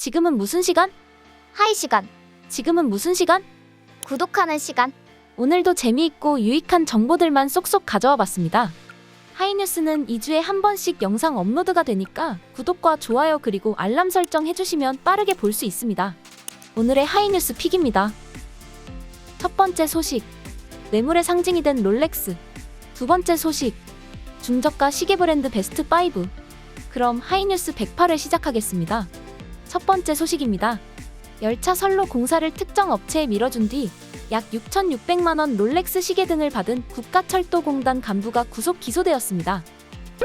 지금은 무슨 시간? 하이 시간, 지금은 무슨 시간? 구독하는 시간. 오늘도 재미있고 유익한 정보들만 쏙쏙 가져와 봤습니다. 하이뉴스는 2주에 한 번씩 영상 업로드가 되니까 구독과 좋아요 그리고 알람 설정 해주시면 빠르게 볼 수 있습니다. 오늘의 하이뉴스 픽입니다. 첫 번째 소식, 뇌물의 상징이 된 롤렉스. 두 번째 소식, 중저가 시계 브랜드 베스트 5. 그럼 하이뉴스 108회 시작하겠습니다. 첫 번째 소식입니다. 열차 선로 공사를 특정 업체에 밀어준 뒤 약 6,600만 원 롤렉스 시계 등을 받은 국가철도공단 간부가 구속 기소되었습니다.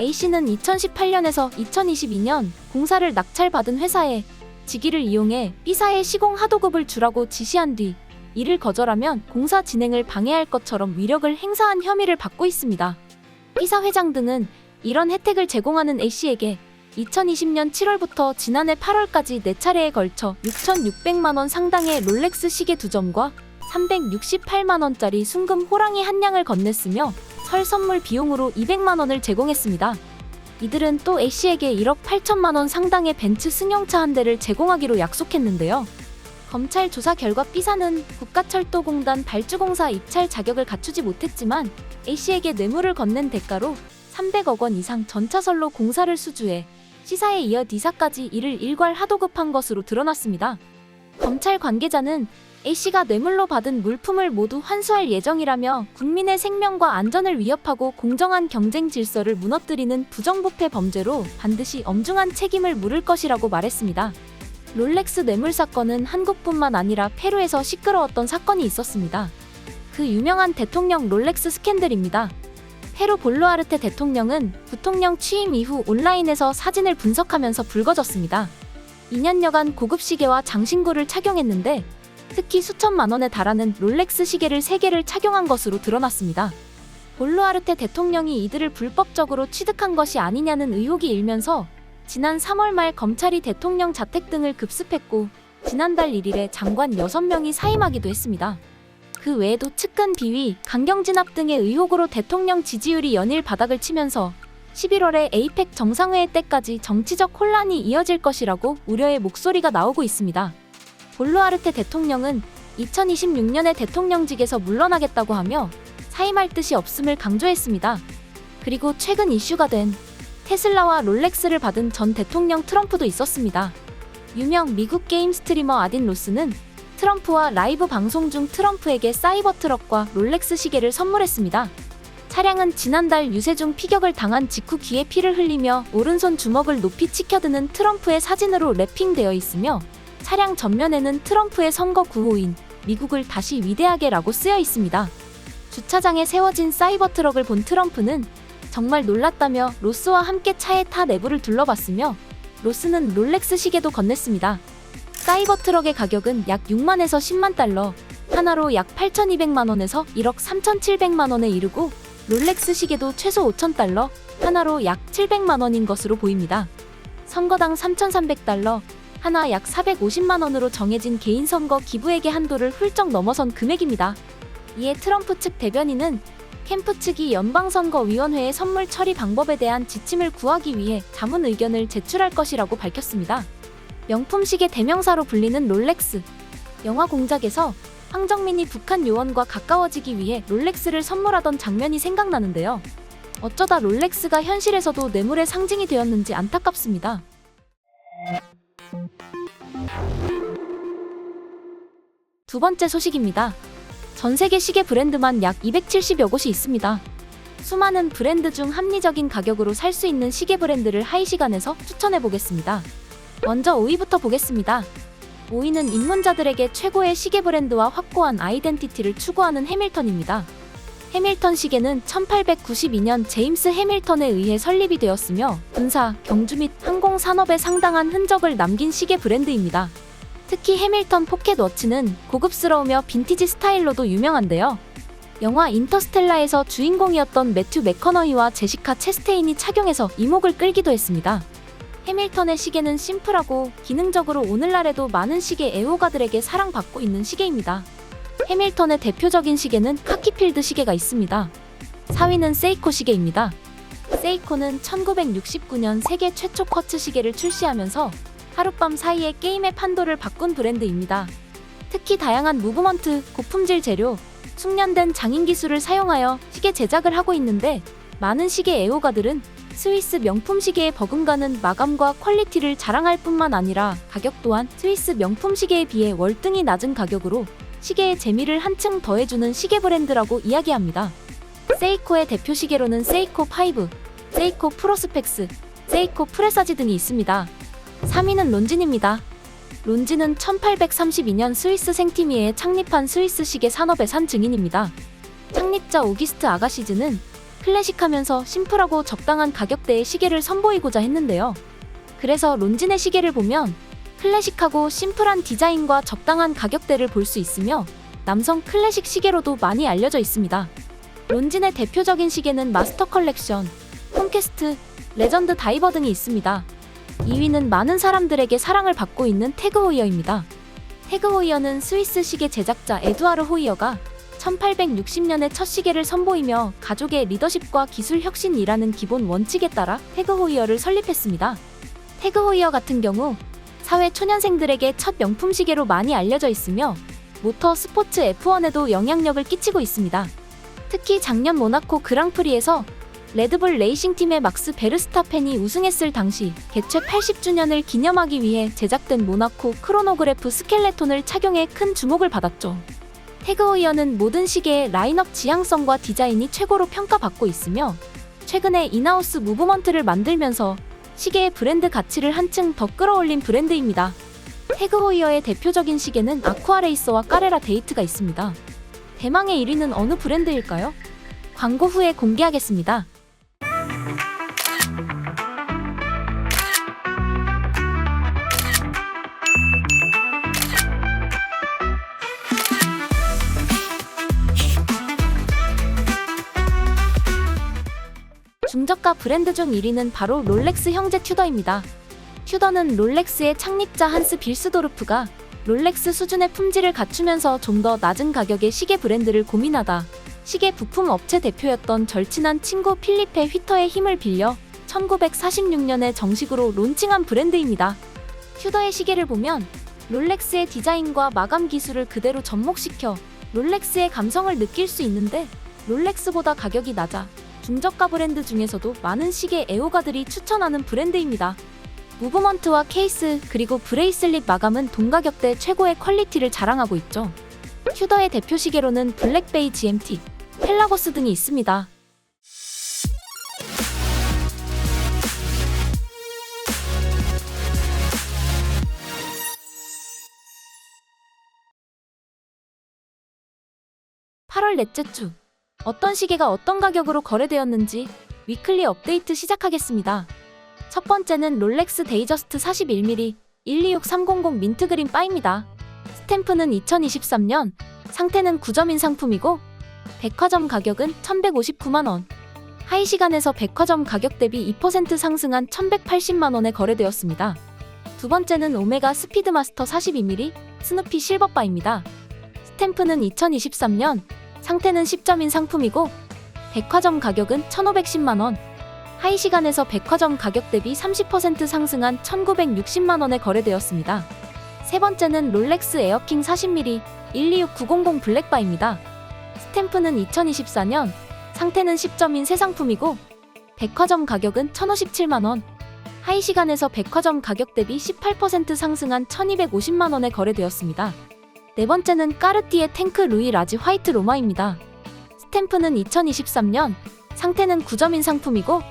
A씨는 2018년에서 2022년 공사를 낙찰받은 회사에 직위를 이용해 B사에 시공 하도급을 주라고 지시한 뒤 이를 거절하면 공사 진행을 방해할 것처럼 위력을 행사한 혐의를 받고 있습니다. B사 회장 등은 이런 혜택을 제공하는 A씨에게 2020년 7월부터 지난해 8월까지 4차례에 걸쳐 6,600만 원 상당의 롤렉스 시계 2점과 368만 원짜리 순금 호랑이 한 냥을 건넸으며 설 선물 비용으로 200만 원을 제공했습니다. 이들은 또 A씨에게 1억 8천만 원 상당의 벤츠 승용차 한 대를 제공하기로 약속했는데요. 검찰 조사 결과 B사는 국가철도공단 발주공사 입찰 자격을 갖추지 못했지만 A씨에게 뇌물을 건넨 대가로 300억 원 이상 전차선로 공사를 수주해 C사에 이어 D사까지 이를 일괄 하도급한 것으로 드러났습니다. 검찰 관계자는 A씨가 뇌물로 받은 물품을 모두 환수할 예정이라며 국민의 생명과 안전을 위협하고 공정한 경쟁 질서를 무너뜨리는 부정부패 범죄로 반드시 엄중한 책임을 물을 것이라고 말했습니다. 롤렉스 뇌물 사건은 한국뿐만 아니라 페루에서 시끄러웠던 사건이 있었습니다. 그 유명한 대통령 롤렉스 스캔들입니다. 페루 볼루아르테 대통령은 부통령 취임 이후 온라인에서 사진을 분석하면서 불거졌습니다. 2년여간 고급 시계와 장신구를 착용했는데 특히 수천만 원에 달하는 롤렉스 시계를 3개를 착용한 것으로 드러났습니다. 볼루아르테 대통령이 이들을 불법적으로 취득한 것이 아니냐는 의혹이 일면서 지난 3월 말 검찰이 대통령 자택 등을 급습했고 지난달 1일에 장관 6명이 사임하기도 했습니다. 그 외에도 측근 비위, 강경 진압 등의 의혹으로 대통령 지지율이 연일 바닥을 치면서 11월에 에이펙 정상회의 때까지 정치적 혼란이 이어질 것이라고 우려의 목소리가 나오고 있습니다. 볼루아르테 대통령은 2026년에 대통령직에서 물러나겠다고 하며 사임할 뜻이 없음을 강조했습니다. 그리고 최근 이슈가 된 테슬라와 롤렉스를 받은 전 대통령 트럼프도 있었습니다. 유명 미국 게임 스트리머 아딘 로스는 트럼프와 라이브 방송 중 트럼프에게 사이버 트럭과 롤렉스 시계를 선물했습니다. 차량은 지난달 유세중 피격을 당한 직후 귀에 피를 흘리며 오른손 주먹을 높이 치켜드는 트럼프의 사진으로 랩핑되어 있으며 차량 전면에는 트럼프의 선거 구호인 미국을 다시 위대하게 라고 쓰여 있습니다. 주차장에 세워진 사이버 트럭을 본 트럼프는 정말 놀랐다며 로스와 함께 차에 타 내부를 둘러봤으며 로스는 롤렉스 시계도 건넸습니다. 사이버 트럭의 가격은 약 6만에서 10만 달러, 하나로 약 8,200만 원에서 1억 3,700만 원에 이르고 롤렉스 시계도 최소 5,000달러, 하나로 약 700만 원인 것으로 보입니다. 선거당 3,300달러, 하나 약 450만 원으로 정해진 개인 선거 기부액의 한도를 훌쩍 넘어선 금액입니다. 이에 트럼프 측 대변인은 캠프 측이 연방선거위원회에 선물 처리 방법에 대한 지침을 구하기 위해 자문 의견을 제출할 것이라고 밝혔습니다. 명품 시계 대명사로 불리는 롤렉스. 영화 공작에서 황정민이 북한 요원과 가까워지기 위해 롤렉스를 선물하던 장면이 생각나는데요. 어쩌다 롤렉스가 현실에서도 뇌물의 상징이 되었는지 안타깝습니다. 두 번째 소식입니다. 전 세계 시계 브랜드만 약 270여 곳이 있습니다. 수많은 브랜드 중 합리적인 가격으로 살 수 있는 시계 브랜드를 하이시간에서 추천해보겠습니다. 먼저 5위부터 보겠습니다. 5위는 입문자들에게 최고의 시계 브랜드와 확고한 아이덴티티를 추구하는 해밀턴입니다. 해밀턴 시계는 1892년 제임스 해밀턴에 의해 설립이 되었으며 군사, 경주 및 항공산업에 상당한 흔적을 남긴 시계 브랜드입니다. 특히 해밀턴 포켓 워치는 고급스러우며 빈티지 스타일로도 유명한데요. 영화 인터스텔라에서 주인공이었던 매튜 맥커너히와 제시카 체스테인이 착용해서 이목을 끌기도 했습니다. 해밀턴의 시계는 심플하고 기능적으로 오늘날에도 많은 시계 애호가들에게 사랑받고 있는 시계입니다. 해밀턴의 대표적인 시계는 카키필드 시계가 있습니다. 4위는 세이코 시계입니다. 세이코는 1969년 세계 최초 쿼츠 시계를 출시하면서 하룻밤 사이에 게임의 판도를 바꾼 브랜드입니다. 특히 다양한 무브먼트, 고품질 재료, 숙련된 장인 기술을 사용하여 시계 제작을 하고 있는데, 많은 시계 애호가들은 스위스 명품 시계의 버금가는 마감과 퀄리티를 자랑할 뿐만 아니라 가격 또한 스위스 명품 시계에 비해 월등히 낮은 가격으로 시계의 재미를 한층 더해주는 시계 브랜드라고 이야기합니다. 세이코의 대표 시계로는 세이코 5, 세이코 프로스펙스, 세이코 프레사지 등이 있습니다. 3위는 론진입니다. 론진은 1832년 스위스 생티미에 창립한 스위스 시계 산업의 산 증인입니다. 창립자 오기스트 아가시즈는 클래식하면서 심플하고 적당한 가격대의 시계를 선보이고자 했는데요. 그래서 론진의 시계를 보면 클래식하고 심플한 디자인과 적당한 가격대를 볼 수 있으며 남성 클래식 시계로도 많이 알려져 있습니다. 론진의 대표적인 시계는 마스터 컬렉션, 콘퀘스트, 레전드 다이버 등이 있습니다. 2위는 많은 사람들에게 사랑을 받고 있는 태그 호이어입니다. 태그 호이어는 스위스 시계 제작자 에두아르 호이어가 1860년에 첫 시계를 선보이며 가족의 리더십과 기술 혁신이라는 기본 원칙에 따라 태그 호이어를 설립했습니다. 태그 호이어 같은 경우 사회 초년생들에게 첫 명품 시계로 많이 알려져 있으며 모터 스포츠 F1에도 영향력을 끼치고 있습니다. 특히 작년 모나코 그랑프리에서 레드불 레이싱팀의 막스 베르스타펜이 우승했을 당시 개최 80주년을 기념하기 위해 제작된 모나코 크로노그래프 스켈레톤을 착용해 큰 주목을 받았죠. 태그 호이어는 모든 시계의 라인업 지향성과 디자인이 최고로 평가받고 있으며 최근에 인하우스 무브먼트를 만들면서 시계의 브랜드 가치를 한층 더 끌어올린 브랜드입니다. 태그 호이어의 대표적인 시계는 아쿠아레이서와 까레라 데이트가 있습니다. 대망의 1위는 어느 브랜드일까요? 광고 후에 공개하겠습니다. 중저가 브랜드 중 1위는 바로 롤렉스 형제 튜더입니다. 튜더는 롤렉스의 창립자 한스 빌스도르프가 롤렉스 수준의 품질을 갖추면서 좀 더 낮은 가격의 시계 브랜드를 고민하다 시계 부품 업체 대표였던 절친한 친구 필리페 휘터의 힘을 빌려 1946년에 정식으로 론칭한 브랜드입니다. 튜더의 시계를 보면 롤렉스의 디자인과 마감 기술을 그대로 접목시켜 롤렉스의 감성을 느낄 수 있는데, 롤렉스보다 가격이 낮아 중저가 브랜드 중에서도 많은 시계 애호가들이 추천하는 브랜드입니다. 무브먼트와 케이스 그리고 브레이슬릿 마감은 동가격대 최고의 퀄리티를 자랑하고 있죠. 튜더의 대표 시계로는 블랙베이 GMT, 펠라고스 등이 있습니다. (8월) 넷째 주 어떤 시계가 어떤 가격으로 거래되었는지 위클리 업데이트 시작하겠습니다. 첫 번째는 롤렉스 데이저스트 41mm 126300 민트그린 바입니다. 스탬프는 2023년, 상태는 9점인 상품이고 백화점 가격은 1159만원, 하이시간에서 백화점 가격 대비 2% 상승한 1180만원에 거래되었습니다. 두 번째는 오메가 스피드마스터 42mm 스누피 실버바입니다. 스탬프는 2023년, 상태는 10점인 상품이고 백화점 가격은 1510만원, 하이시간에서 백화점 가격 대비 30% 상승한 1960만원에 거래되었습니다. 세 번째는 롤렉스 에어킹 40mm 126900 블랙바입니다. 스탬프는 2024년, 상태는 10점인 새 상품이고 백화점 가격은 1057만원, 하이시간에서 백화점 가격 대비 18% 상승한 1250만원에 거래되었습니다. 네 번째는 까르띠에 탱크 루이 라지 화이트 로마입니다. 스탬프는 2023년, 상태는 9점인 상품이고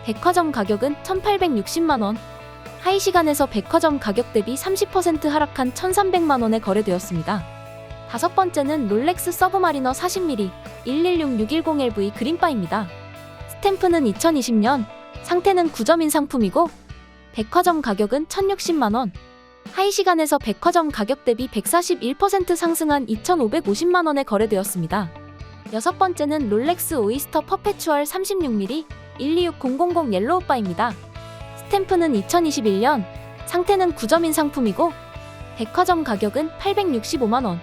백화점 가격은 1860만원, 하이시간에서 백화점 가격 대비 30% 하락한 1300만원에 거래되었습니다. 다섯 번째는 롤렉스 서브마리너 40mm 116610LV 그린바입니다. 스탬프는 2020년, 상태는 9점인 상품이고 백화점 가격은 1060만원, 하이시간에서 백화점 가격 대비 141% 상승한 2550만원에 거래되었습니다. 여섯 번째는 롤렉스 오이스터 퍼페추얼 36mm 126000 옐로우바입니다. 스탬프는 2021년, 상태는 9점인 상품이고 백화점 가격은 865만원,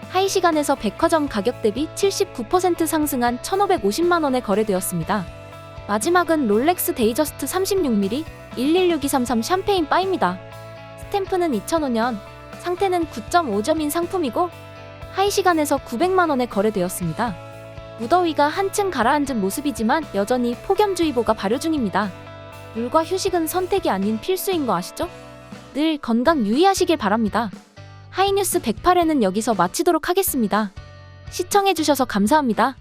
하이시간에서 백화점 가격 대비 79% 상승한 1550만원에 거래되었습니다. 마지막은 롤렉스 데이저스트 36mm 116233 샴페인 바입니다. 스탬프는 2005년, 상태는 9.5점인 상품이고 하이 시간에서 900만 원에 거래되었습니다. 무더위가 한층 가라앉은 모습이지만 여전히 폭염주의보가 발효 중입니다. 물과 휴식은 선택이 아닌 필수인 거 아시죠? 늘 건강 유의하시길 바랍니다. 하이뉴스 108회는 여기서 마치도록 하겠습니다. 시청해주셔서 감사합니다.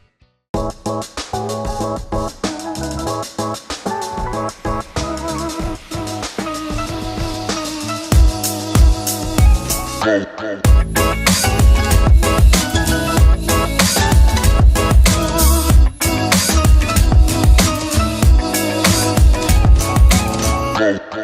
Go, go.